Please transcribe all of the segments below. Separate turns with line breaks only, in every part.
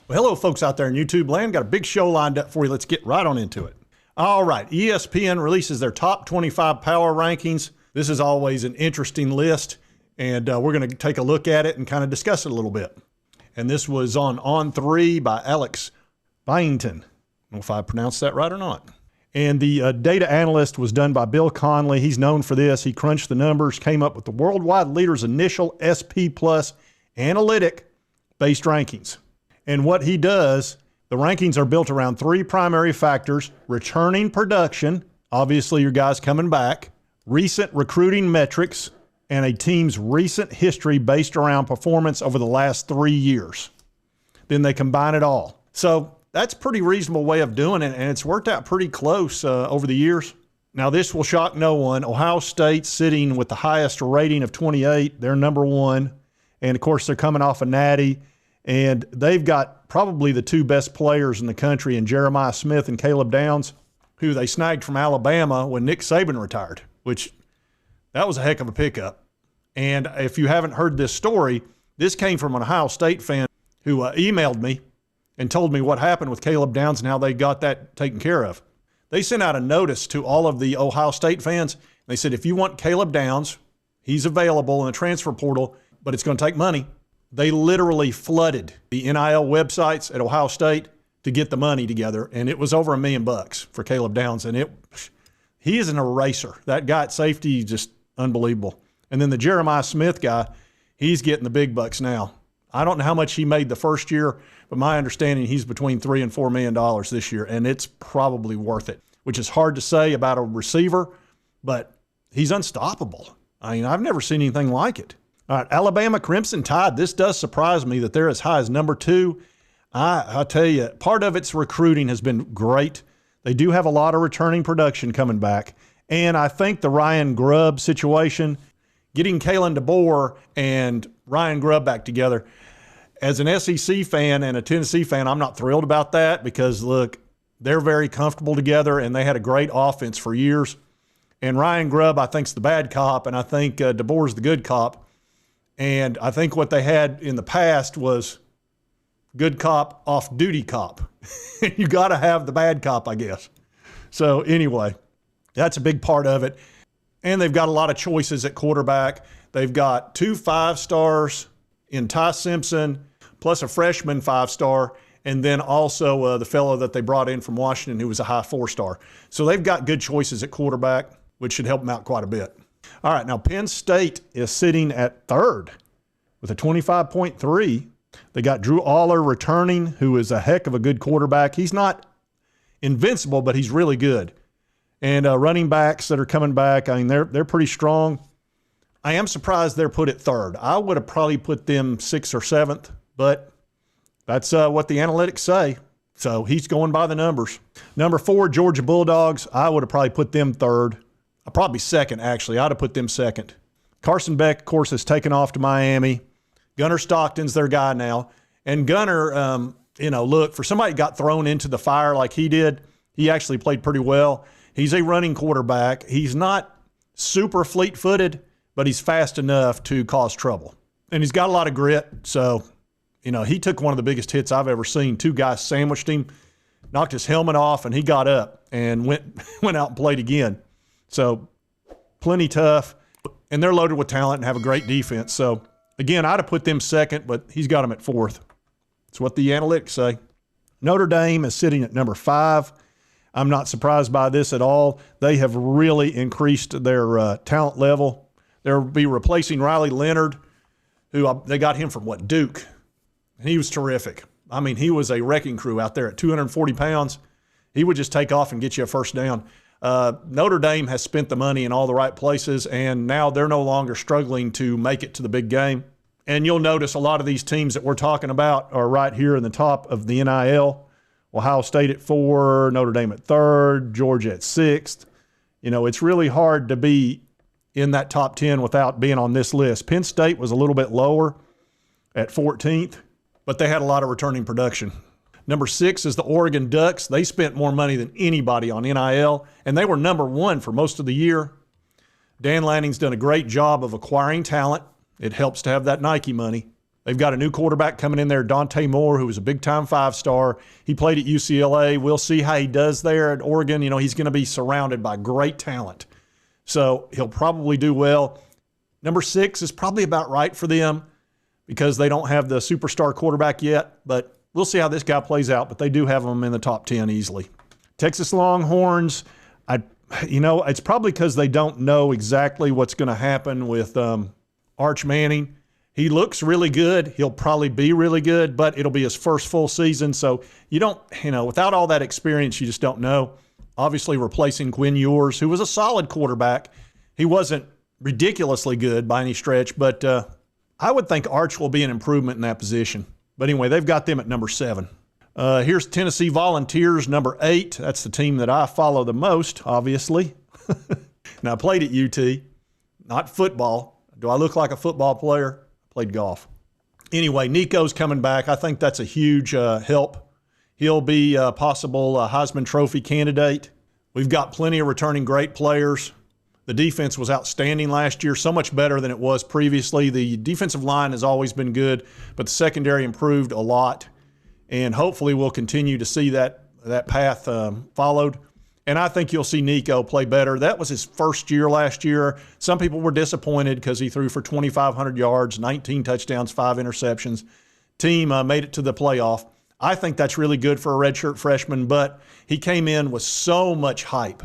Well, hello, folks out there in YouTube land. Got a big show lined up for you. Let's get right on into it. All right, ESPN releases their top 25 power rankings. This is always an interesting list, and we're going to take a look at it and kind of discuss it a little bit. And this was on 3 by Alex Byington. I don't know if I pronounced that right or not. And the data analyst was done by Bill Conley. He's known for this. He crunched the numbers, came up with the worldwide leader's initial SP Plus analytic-based rankings. And what he does, the rankings are built around 3 primary factors: returning production, obviously your guys coming back, recent recruiting metrics, and a team's recent history based around performance over the last 3 years. Then they combine it all. So that's a pretty reasonable way of doing it, and it's worked out pretty close over the years. Now, this will shock no one. Ohio State sitting with the highest rating of 28. They're number 1. And, of course, they're coming off a natty. And they've got probably the 2 best players in the country in Jeremiah Smith and Caleb Downs, who they snagged from Alabama when Nick Saban retired, which that was a heck of a pickup. And if you haven't heard this story, this came from an Ohio State fan who emailed me and told me what happened with Caleb Downs and how they got that taken care of. They sent out a notice to all of the Ohio State fans. They said, if you want Caleb Downs, he's available in the transfer portal, but it's going to take money. They literally flooded the NIL websites at Ohio State to get the money together, and it was over $1 million for Caleb Downs. And he is an eraser. That guy at safety is just unbelievable. And then the Jeremiah Smith guy, he's getting the big bucks now. I don't know how much he made the first year, but my understanding he's between $3 and $4 million this year, and it's probably worth it, which is hard to say about a receiver, but he's unstoppable. I mean, I've never seen anything like it. All right, Alabama Crimson Tide. This does surprise me that they're as high as number 2. I'll tell you, part of its recruiting has been great. They do have a lot of returning production coming back. And I think the Ryan Grubb situation, getting Kalen DeBoer and Ryan Grubb back together, as an SEC fan and a Tennessee fan, I'm not thrilled about that because, look, they're very comfortable together and they had a great offense for years. And Ryan Grubb, I think, is the bad cop, and I think DeBoer's the good cop. And I think what they had in the past was good cop, off-duty cop. You got to have the bad cop, I guess. So anyway, that's a big part of it. And they've got a lot of choices at quarterback. They've got 2 5-stars in Ty Simpson, plus a freshman 5-star, and then also the fellow that they brought in from Washington who was a high 4-star. So they've got good choices at quarterback, which should help them out quite a bit. All right, now Penn State is sitting at 3rd with a 25.3. They got Drew Aller returning, who is a heck of a good quarterback. He's not invincible, but he's really good. And running backs that are coming back, I mean, they're pretty strong. I am surprised they're put at 3rd. I would have probably put them 6th or 7th, but that's what the analytics say. So he's going by the numbers. Number 4, Georgia Bulldogs. I would have probably put them 3rd. Probably 2nd, actually. I'd have put them 2nd. Carson Beck, of course, has taken off to Miami. Gunnar Stockton's their guy now. And Gunnar, look, for somebody that got thrown into the fire like he did, he actually played pretty well. He's a running quarterback. He's not super fleet-footed, but he's fast enough to cause trouble. And he's got a lot of grit. So, he took one of the biggest hits I've ever seen. 2 guys sandwiched him, knocked his helmet off, and he got up and went out and played again. So plenty tough, and they're loaded with talent and have a great defense. So, again, I'd have put them 2nd, but he's got them at 4th. That's what the analytics say. Notre Dame is sitting at number 5. I'm not surprised by this at all. They have really increased their talent level. They'll be replacing Riley Leonard, who they got him from, Duke. And he was terrific. I mean, he was a wrecking crew out there at 240 pounds. He would just take off and get you a first down. Notre Dame has spent the money in all the right places, and now they're no longer struggling to make it to the big game. And you'll notice a lot of these teams that we're talking about are right here in the top of the NIL. Ohio State at 4, Notre Dame at 3rd, Georgia at 6th. It's really hard to be in that top 10 without being on this list. Penn State was a little bit lower at 14th, but they had a lot of returning production. Number 6 is the Oregon Ducks. They spent more money than anybody on NIL, and they were number 1 for most of the year. Dan Lanning's done a great job of acquiring talent. It helps to have that Nike money. They've got a new quarterback coming in there, Dante Moore, who was a big-time 5-star. He played at UCLA. We'll see how he does there at Oregon. You know, he's going to be surrounded by great talent. So he'll probably do well. Number 6 is probably about right for them because they don't have the superstar quarterback yet, but we'll see how this guy plays out. But they do have him in the top 10 easily. Texas Longhorns, it's probably because they don't know exactly what's going to happen with Arch Manning. He looks really good. He'll probably be really good, but it'll be his first full season. So you don't, without all that experience, you just don't know. Obviously replacing Quinn Ewers, who was a solid quarterback. He wasn't ridiculously good by any stretch, but I would think Arch will be an improvement in that position. But anyway, they've got them at number 7. Here's Tennessee Volunteers, number 8. That's the team that I follow the most, obviously. Now, I played at UT, not football. Do I look like a football player? I played golf. Anyway, Nico's coming back. I think that's a huge help. He'll be a possible Heisman Trophy candidate. We've got plenty of returning great players. The defense was outstanding last year, so much better than it was previously. The defensive line has always been good, but the secondary improved a lot. And hopefully we'll continue to see that path followed. And I think you'll see Nico play better. That was his first year last year. Some people were disappointed because he threw for 2,500 yards, 19 touchdowns, 5 interceptions. Team made it to the playoff. I think that's really good for a redshirt freshman, but he came in with so much hype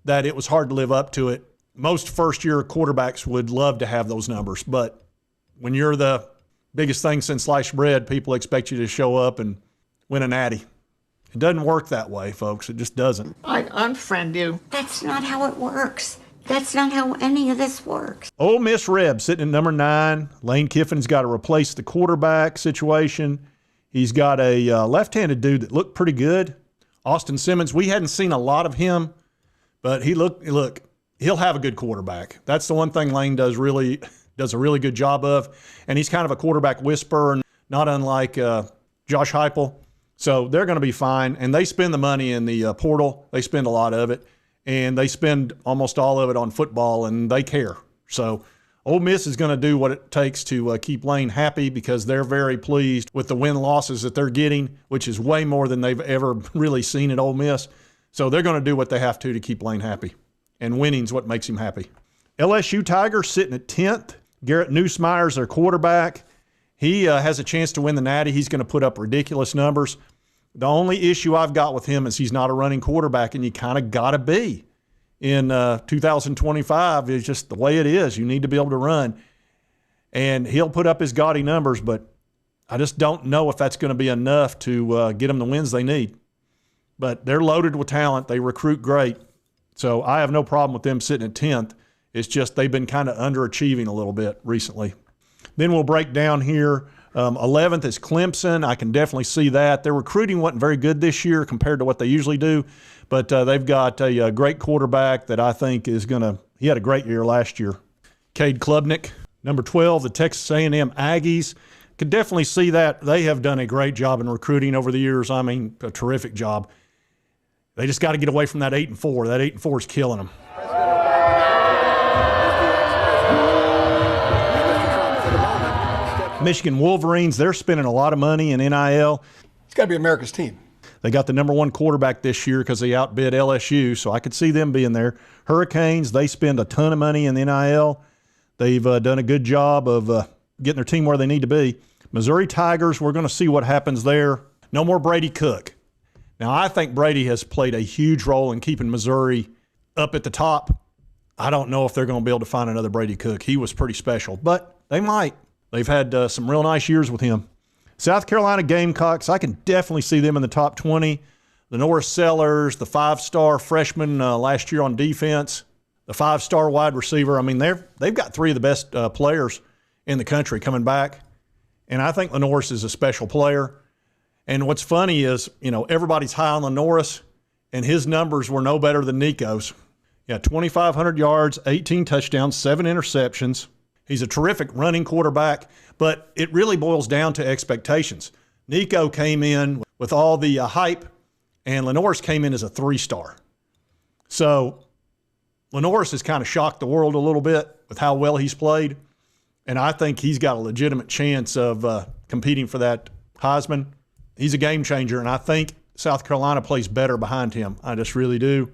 that it was hard to live up to it. Most first-year quarterbacks would love to have those numbers, but when you're the biggest thing since sliced bread, people expect you to show up and win a natty. It doesn't work that way, folks. It just doesn't.
I'd unfriend you.
That's not how it works. That's not how any of this works.
Ole Miss Reb sitting at number 9. Lane Kiffin's got to replace the quarterback situation. He's got a left-handed dude that looked pretty good. Austin Simmons, we hadn't seen a lot of him, but he'll have a good quarterback. That's the one thing Lane does a really good job of. And he's kind of a quarterback whisperer, not unlike Josh Heupel. So they're going to be fine. And they spend the money in the portal. They spend a lot of it. And they spend almost all of it on football, and they care. So Ole Miss is going to do what it takes to keep Lane happy because they're very pleased with the win-losses that they're getting, which is way more than they've ever really seen at Ole Miss. So they're going to do what they have to keep Lane happy. And winning's what makes him happy. LSU Tigers sitting at 10th. Garrett Nussmeier's their quarterback. He has a chance to win the Natty. He's going to put up ridiculous numbers. The only issue I've got with him is he's not a running quarterback, and you kind of got to be. In 2025, it's just the way it is. You need to be able to run. And he'll put up his gaudy numbers, but I just don't know if that's going to be enough to get them the wins they need. But they're loaded with talent. They recruit great. So I have no problem with them sitting at 10th. It's just they've been kind of underachieving a little bit recently. Then we'll break down here. 11th is Clemson. I can definitely see that. Their recruiting wasn't very good this year compared to what they usually do, but they've got a great quarterback that I think is going to – he had a great year last year. Cade Klubnik. Number 12, the Texas A&M Aggies. Could definitely see that. They have done a great job in recruiting over the years. I mean, a terrific job. They just got to get away from that 8-4. That 8-4 is killing them. Michigan Wolverines, they're spending a lot of money in NIL.
It's got to be America's team.
They got the number 1 quarterback this year because they outbid LSU, so I could see them being there. Hurricanes, they spend a ton of money in the NIL. They've done a good job of getting their team where they need to be. Missouri Tigers, we're going to see what happens there. No more Brady Cook. Now, I think Brady has played a huge role in keeping Missouri up at the top. I don't know if they're going to be able to find another Brady Cook. He was pretty special, but they might. They've had some real nice years with him. South Carolina Gamecocks, I can definitely see them in the top 20. The Norris Sellers, the 5-star freshman last year on defense, the 5-star wide receiver. I mean, they've got 3 of the best players in the country coming back. And I think Norris is a special player. And what's funny is, everybody's high on Norris, and his numbers were no better than Nico's. Yeah, 2,500 yards, 18 touchdowns, 7 interceptions. He's a terrific running quarterback, but it really boils down to expectations. Nico came in with all the hype, and LaNorris came in as a 3-star. So LaNorris has kind of shocked the world a little bit with how well he's played. and I think he's got a legitimate chance of competing for that Heisman. He's a game changer, and I think South Carolina plays better behind him. I just really do.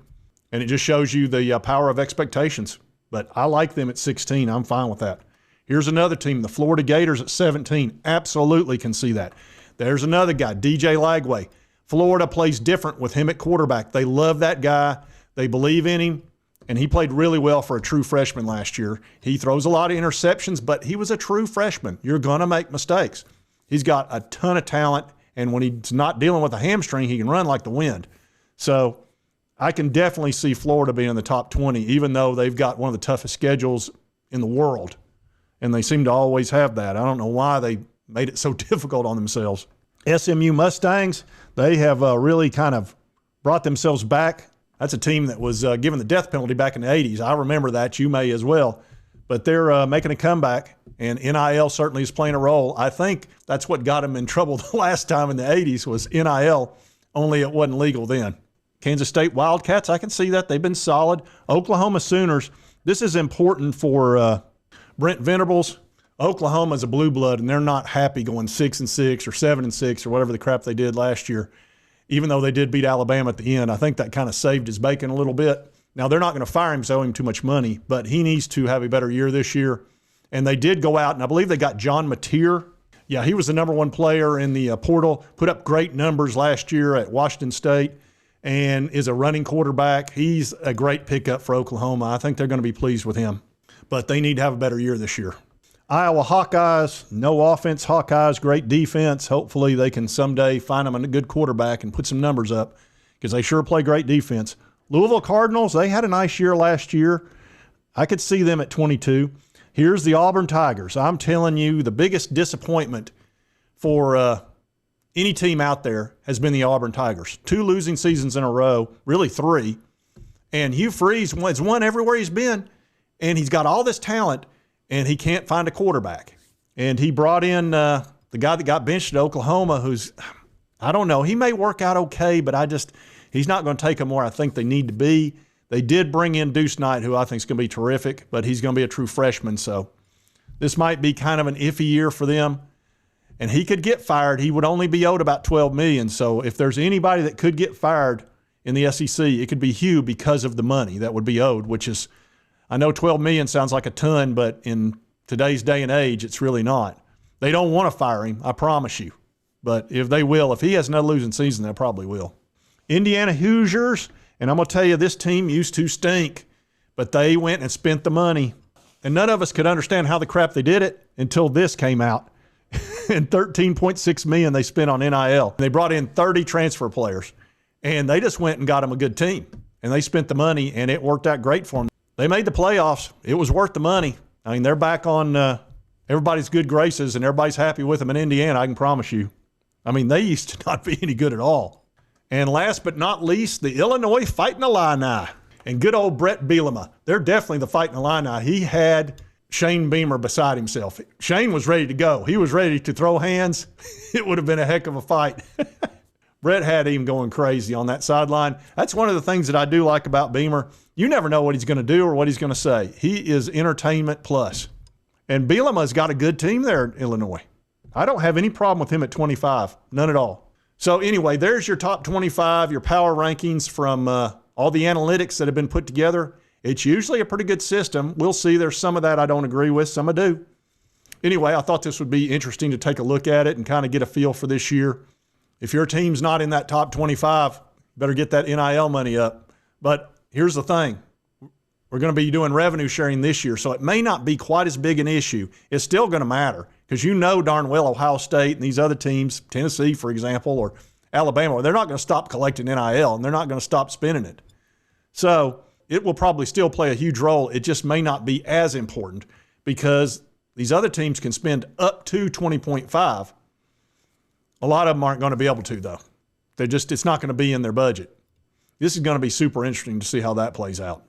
And it just shows you the power of expectations. But I like them at 16. I'm fine with that. Here's another team, the Florida Gators at 17. Absolutely can see that. There's another guy, DJ Lagway. Florida plays different with him at quarterback. They love that guy. They believe in him. And he played really well for a true freshman last year. He throws a lot of interceptions, but he was a true freshman. You're going to make mistakes. He's got a ton of talent, and when he's not dealing with a hamstring, he can run like the wind. So I can definitely see Florida being in the top 20, even though they've got one of the toughest schedules in the world. And they seem to always have that. I don't know why they made it so difficult on themselves. SMU Mustangs, they have really kind of brought themselves back. That's a team that was given the death penalty back in the 80s. I remember that. You may as well. But they're making a comeback, and NIL certainly is playing a role. I think that's what got them in trouble the last time in the 80s was NIL, only it wasn't legal then. Kansas State Wildcats, I can see that. They've been solid. Oklahoma Sooners, this is important for Brent Venables. Oklahoma's a blue blood, and they're not happy going 6-6 or 7-6 or whatever the crap they did last year, even though they did beat Alabama at the end. I think that kind of saved his bacon a little bit. Now, they're not going to fire him, so owe him too much money, but he needs to have a better year this year. And they did go out, and I believe they got John Mateer. Yeah, he was the number one player in the portal, put up great numbers last year at Washington State, and is a running quarterback. He's a great pickup for Oklahoma. I think they're going to be pleased with him. But they need to have a better year this year. Iowa Hawkeyes, no offense. Hawkeyes, great defense. Hopefully they can someday find them a good quarterback and put some numbers up because they sure play great defense. Louisville Cardinals, they had a nice year last year. I could see them at 22. Here's the Auburn Tigers. I'm telling you, the biggest disappointment for any team out there has been the Auburn Tigers. 2 losing seasons in a row, really 3. And Hugh Freeze has won everywhere he's been, and he's got all this talent, and he can't find a quarterback. And he brought in the guy that got benched at Oklahoma, who's, I don't know, he may work out okay, but he's not going to take them where I think they need to be. They did bring in Deuce Knight, who I think is going to be terrific, but he's going to be a true freshman. So this might be kind of an iffy year for them. And he could get fired. He would only be owed about $12 million. So if there's anybody that could get fired in the SEC, it could be Hugh because of the money that would be owed, which is, I know $12 million sounds like a ton, but in today's day and age, it's really not. They don't want to fire him, I promise you. But if they will, if he has another losing season, they probably will. Indiana Hoosiers, and I'm going to tell you, this team used to stink, but they went and spent the money. And none of us could understand how the crap they did it until this came out. And $13.6 million they spent on NIL. They brought in 30 transfer players, and they just went and got them a good team. And they spent the money, and it worked out great for them. They made the playoffs. It was worth the money. I mean, they're back on everybody's good graces, and everybody's happy with them in Indiana, I can promise you. I mean, they used to not be any good at all. And last but not least, the Illinois Fighting Illini. And good old Brett Bielema. They're definitely the Fighting Illini. He had Shane Beamer beside himself. Shane was ready to go. He was ready to throw hands. It would have been a heck of a fight. Brett had him going crazy on that sideline. That's one of the things that I do like about Beamer. You never know what he's going to do or what he's going to say. He is entertainment plus. And Bielema's got a good team there in Illinois. I don't have any problem with him at 25. None at all. So anyway, there's your top 25, your power rankings from all the analytics that have been put together. It's usually a pretty good system. We'll see. There's some of that I don't agree with. Some I do. Anyway, I thought this would be interesting to take a look at it and kind of get a feel for this year. If your team's not in that top 25, better get that NIL money up. But here's the thing. We're going to be doing revenue sharing this year, so it may not be quite as big an issue. It's still going to matter because you know darn well Ohio State and these other teams, Tennessee, for example, or Alabama, they're not going to stop collecting NIL, and they're not going to stop spending it. So it will probably still play a huge role. It just may not be as important because these other teams can spend up to 20.5. A lot of them aren't going to be able to, though. It's not going to be in their budget. This is going to be super interesting to see how that plays out.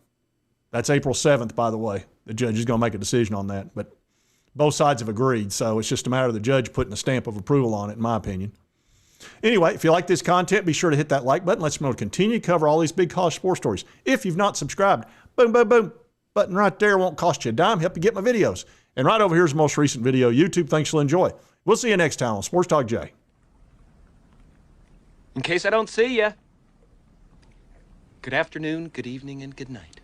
That's April 7th, by the way. The judge is going to make a decision on that. But both sides have agreed, so it's just a matter of the judge putting a stamp of approval on it, in my opinion. Anyway, if you like this content, be sure to hit that like button. Let's continue to cover all these big college sports stories. If you've not subscribed, boom, boom, boom. Button right there won't cost you a dime. Help you get my videos. And right over here is the most recent video. YouTube, thanks, you'll enjoy. We'll see you next time on Sports Talk Jay.
In case I don't see ya, good afternoon, good evening, and good night.